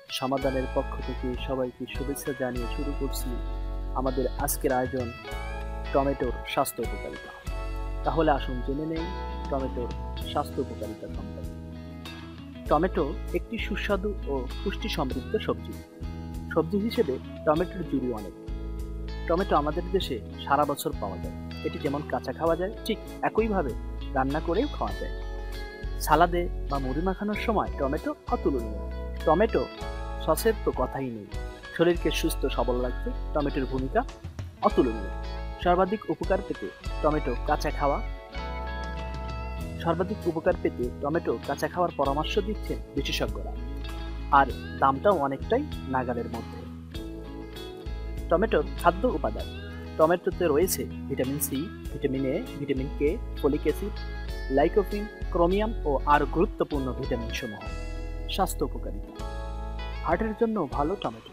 সমাধানের পক্ষ থেকে সবাইকে শুভেচ্ছা জানিয়ে শুরু করছি আমাদের আজকের আয়োজন টমেটোর স্বাস্থ্য উপকারিতা। তাহলে আসুন জেনে নেই টমেটোর স্বাস্থ্য উপকারিতা সম্পর্কে। টমেটো একটি সুস্বাদু ও পুষ্টি সমৃদ্ধ সবজি। সবজি হিসেবে টমেটোর জুড়ি অনেক। টমেটো আমাদের দেশে সারা বছর পাওয়া যায়। এটি যেমন কাঁচা খাওয়া যায়, ঠিক একইভাবে রান্না করেও খাওয়া যায়। সালাদে বা মুড়ি মাখানোর সময় টমেটো অতুলনীয়। টমেটো সসের তো কথাই নেই। শরীরকে সুস্থ সবল রাখতে টমেটোর ভূমিকা অতুলনীয়। সর্বাধিক উপকার পেতে টমেটো কাঁচা খাওয়ার পরামর্শ দিচ্ছেন বিশেষজ্ঞরা। আর দামটাও অনেকটাই নাগালের মধ্যে। টমেটোর খাদ্য উপাদান। টমেটোতে রয়েছে vitamin C, vitamin A, vitamin K, folic acid, lycopene, chromium ও আরও গুরুত্বপূর্ণ ভিটামিন সমূহ। স্বাস্থ্য উপকারিতা। হার্টের জন্য ভালো টমেটো।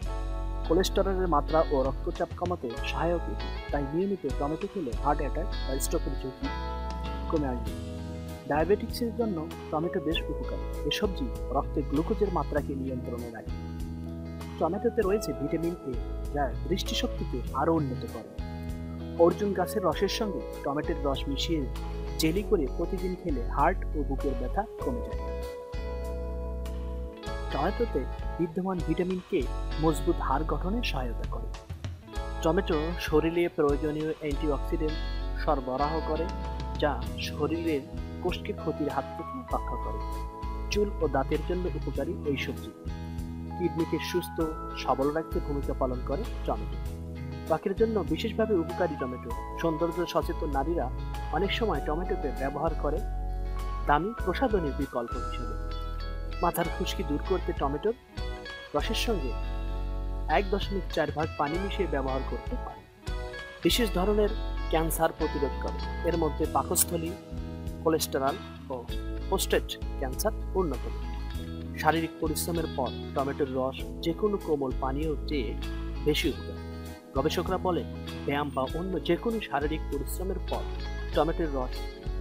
কোলেস্টেরলের মাত্রা ও রক্তচাপ কমাতে সহায়ক এটি। তাই নিয়মিত টমেটো খেলে হার্ট অ্যাটাক বা স্ট্রোকের ঝুঁকি কমে আসবে। ডায়াবেটিক্সের জন্য টমেটো বেশ উপকারী। এ সবজি রক্তে গ্লুকোজের মাত্রাকে নিয়ন্ত্রণে রাখে। টমেটোতে রয়েছে ভিটামিন এ, যা দৃষ্টিশক্তিকে আরও উন্নত করে। অর্জুন গাছের রসের সঙ্গে টমেটোর রস মিশিয়ে জেলি করে প্রতিদিন খেলে হার্ট ও বুকের ব্যথা কমে যায়। টমেটোতে বিদ্যমান ভিটামিন কে মজবুত হাড় গঠনে সহায়তা করে। টমেটো শরীরে প্রয়োজনীয় অ্যান্টিঅক্সিডেন্ট সরবরাহ করে, যা শরীরের কোষকে ক্ষতির হাত থেকে রক্ষা করে। চুল ও দাঁতের জন্য উপকারী এই সবজি। কিডনিকে সুস্থ সবল রাখতে ভূমিকা পালন করে টমেটো। ত্বকের জন্য বিশেষভাবে উপকারী টমেটো। সৌন্দর্য সচেতন নারীরা অনেক সময় টমেটোকে ব্যবহার করে দামি প্রসাধনীর বিকল্প হিসেবে। মাথার খুশকি দূর করতে টমেটোর রসের সঙ্গে 1.4 ভাগ পানি মিশিয়ে ব্যবহার করতে পারে। বিশেষ ধরনের ক্যান্সার প্রতিরোধ করে। এর মধ্যে পাকস্থলী, কোলেস্টেরল ও প্রোস্টেট ক্যান্সার অন্যতম। শারীরিক পরিশ্রমের পর টমেটোর রস যে কোনো কোমল পানীয় চেয়ে বেশি উপকারী। গবেষকরা বলেন, ব্যায়াম বা অন্য যে কোনো শারীরিক পরিশ্রমের পর টমেটোর রস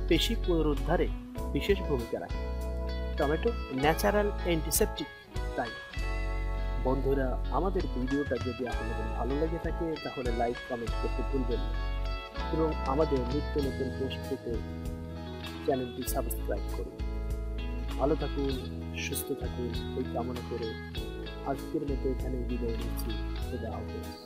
পেশি পুনরুদ্ধারে বিশেষ ভূমিকা রাখে। Tomato natural antiseptic. তাই বন্ধুরা, আমাদের ভিডিওটা যদি আপনাদের ভালো লেগে থাকে তাহলে লাইক কমেন্ট করতে ভুলবেন না এবং আমাদের নিত্য নতুন পোস্ট পেতে চ্যানেলটি সাবস্ক্রাইব করুন। ভালো থাকুন, সুস্থ থাকুন এই কামনা করে আজকের মতো এখানে বিদায় নিচ্ছি। খোদা হাফেজ।